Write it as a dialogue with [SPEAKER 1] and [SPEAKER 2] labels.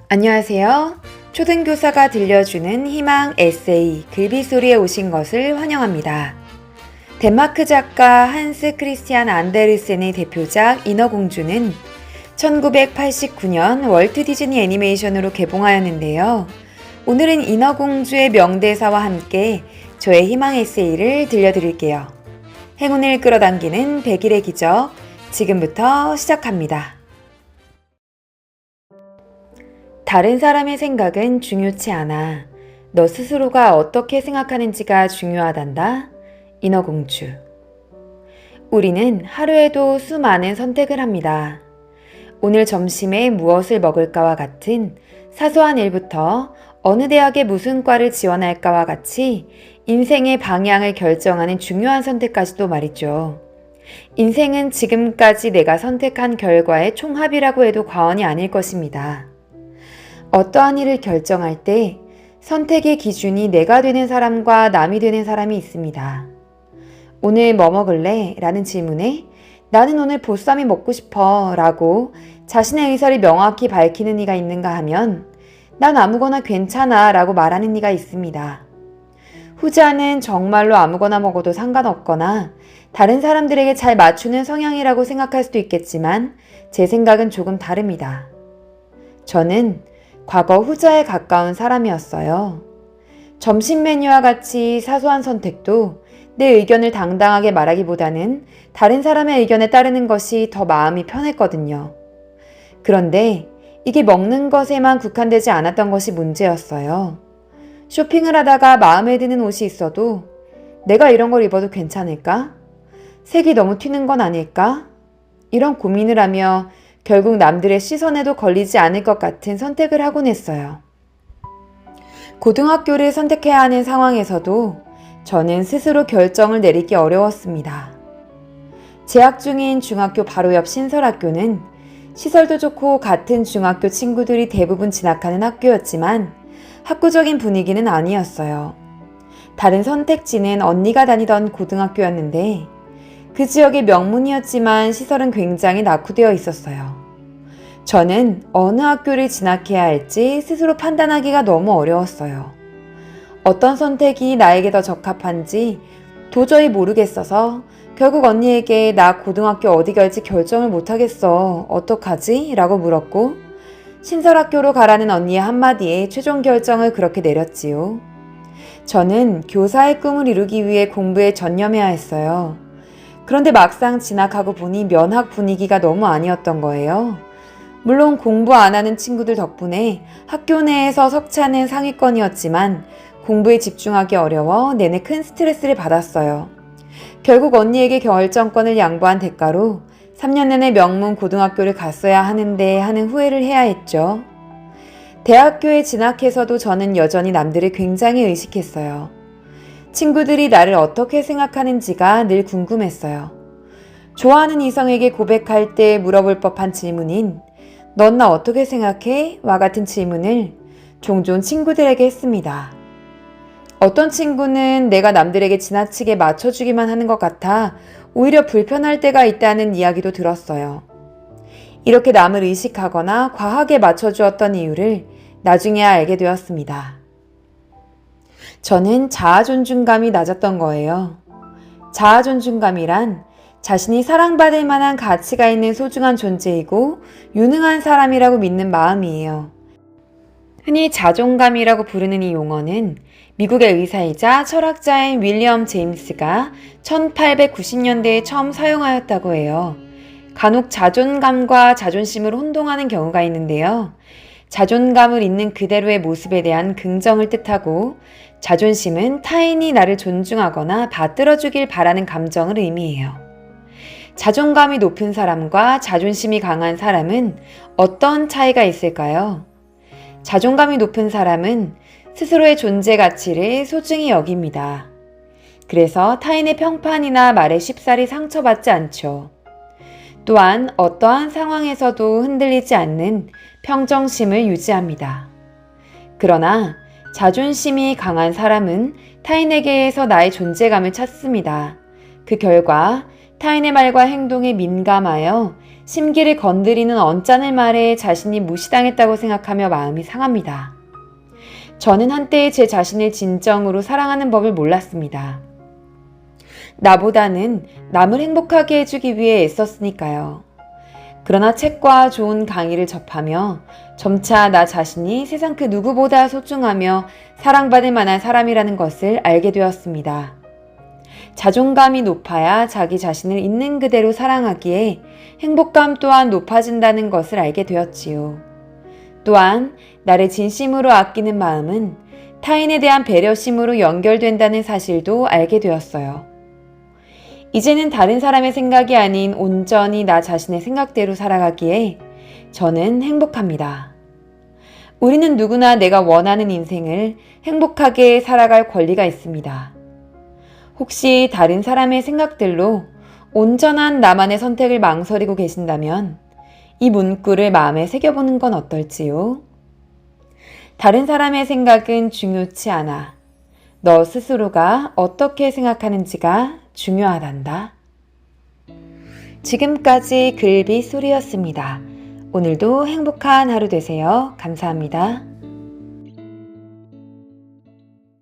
[SPEAKER 1] 안녕하세요. 초등교사가 들려주는 희망 에세이 글비소리에 오신 것을 환영합니다. 덴마크 작가 한스 크리스티안 안데르센의 대표작 인어공주는 1989년 월트 디즈니 애니메이션으로 개봉하였는데요. 오늘은 인어공주의 명대사와 함께 저의 희망 에세이를 들려드릴게요. 행운을 끌어당기는 100일의 기적, 지금부터 시작합니다. 다른 사람의 생각은 중요치 않아. 너 스스로가 어떻게 생각하는지가 중요하단다. 인어공주. 우리는 하루에도 수많은 선택을 합니다. 오늘 점심에 무엇을 먹을까와 같은 사소한 일부터 어느 대학에 무슨 과를 지원할까와 같이 인생의 방향을 결정하는 중요한 선택까지도 말이죠. 인생은 지금까지 내가 선택한 결과의 총합이라고 해도 과언이 아닐 것입니다. 어떠한 일을 결정할 때 선택의 기준이 내가 되는 사람과 남이 되는 사람이 있습니다. 오늘 뭐 먹을래? 라는 질문에 나는 오늘 보쌈이 먹고 싶어 라고 자신의 의사를 명확히 밝히는 이가 있는가 하면 난 아무거나 괜찮아 라고 말하는 이가 있습니다. 후자는 정말로 아무거나 먹어도 상관없거나 다른 사람들에게 잘 맞추는 성향이라고 생각할 수도 있겠지만 제 생각은 조금 다릅니다. 저는 과거 후자에 가까운 사람이었어요. 점심 메뉴와 같이 사소한 선택도 내 의견을 당당하게 말하기보다는 다른 사람의 의견에 따르는 것이 더 마음이 편했거든요. 그런데 이게 먹는 것에만 국한되지 않았던 것이 문제였어요. 쇼핑을 하다가 마음에 드는 옷이 있어도 내가 이런 걸 입어도 괜찮을까? 색이 너무 튀는 건 아닐까? 이런 고민을 하며 결국 남들의 시선에도 걸리지 않을 것 같은 선택을 하곤 했어요. 고등학교를 선택해야 하는 상황에서도 저는 스스로 결정을 내리기 어려웠습니다. 재학 중인 중학교 바로 옆 신설학교는 시설도 좋고 같은 중학교 친구들이 대부분 진학하는 학교였지만 학구적인 분위기는 아니었어요. 다른 선택지는 언니가 다니던 고등학교였는데 그 지역의 명문이었지만 시설은 굉장히 낙후되어 있었어요. 저는 어느 학교를 진학해야 할지 스스로 판단하기가 너무 어려웠어요. 어떤 선택이 나에게 더 적합한지 도저히 모르겠어서 결국 언니에게 나 고등학교 어디 갈지 결정을 못하겠어. 어떡하지? 라고 물었고 신설학교로 가라는 언니의 한마디에 최종 결정을 그렇게 내렸지요. 저는 교사의 꿈을 이루기 위해 공부에 전념해야 했어요. 그런데 막상 진학하고 보니 면학 분위기가 너무 아니었던 거예요. 물론 공부 안 하는 친구들 덕분에 학교 내에서 석차는 상위권이었지만 공부에 집중하기 어려워 내내 큰 스트레스를 받았어요. 결국 언니에게 결정권을 양보한 대가로 3년 내내 명문 고등학교를 갔어야 하는데 하는 후회를 해야 했죠. 대학교에 진학해서도 저는 여전히 남들을 굉장히 의식했어요. 친구들이 나를 어떻게 생각하는지가 늘 궁금했어요. 좋아하는 이성에게 고백할 때 물어볼 법한 질문인 넌 나 어떻게 생각해? 와 같은 질문을 종종 친구들에게 했습니다. 어떤 친구는 내가 남들에게 지나치게 맞춰주기만 하는 것 같아 오히려 불편할 때가 있다는 이야기도 들었어요. 이렇게 남을 의식하거나 과하게 맞춰주었던 이유를 나중에야 알게 되었습니다. 저는 자아존중감이 낮았던 거예요. 자아존중감이란 자신이 사랑받을 만한 가치가 있는 소중한 존재이고 유능한 사람이라고 믿는 마음이에요. 흔히 자존감이라고 부르는 이 용어는 미국의 의사이자 철학자인 윌리엄 제임스가 1890년대에 처음 사용하였다고 해요. 간혹 자존감과 자존심을 혼동하는 경우가 있는데요. 자존감을 있는 그대로의 모습에 대한 긍정을 뜻하고 자존심은 타인이 나를 존중하거나 받들어주길 바라는 감정을 의미해요. 자존감이 높은 사람과 자존심이 강한 사람은 어떤 차이가 있을까요? 자존감이 높은 사람은 스스로의 존재 가치를 소중히 여깁니다. 그래서 타인의 평판이나 말에 쉽사리 상처받지 않죠. 또한 어떠한 상황에서도 흔들리지 않는 평정심을 유지합니다. 그러나 자존심이 강한 사람은 타인에게서 나의 존재감을 찾습니다. 그 결과 타인의 말과 행동에 민감하여 심기를 건드리는 언짢은 말에 자신이 무시당했다고 생각하며 마음이 상합니다. 저는 한때 제 자신을 진정으로 사랑하는 법을 몰랐습니다. 나보다는 남을 행복하게 해주기 위해 애썼으니까요. 그러나 책과 좋은 강의를 접하며 점차 나 자신이 세상 그 누구보다 소중하며 사랑받을 만한 사람이라는 것을 알게 되었습니다. 자존감이 높아야 자기 자신을 있는 그대로 사랑하기에 행복감 또한 높아진다는 것을 알게 되었지요. 또한 나를 진심으로 아끼는 마음은 타인에 대한 배려심으로 연결된다는 사실도 알게 되었어요. 이제는 다른 사람의 생각이 아닌 온전히 나 자신의 생각대로 살아가기에 저는 행복합니다. 우리는 누구나 내가 원하는 인생을 행복하게 살아갈 권리가 있습니다. 혹시 다른 사람의 생각들로 온전한 나만의 선택을 망설이고 계신다면 이 문구를 마음에 새겨보는 건 어떨지요? 다른 사람의 생각은 중요치 않아. 너 스스로가 어떻게 생각하는지가 중요하단다. 지금까지 글비 소리였습니다. 오늘도 행복한 하루 되세요. 감사합니다.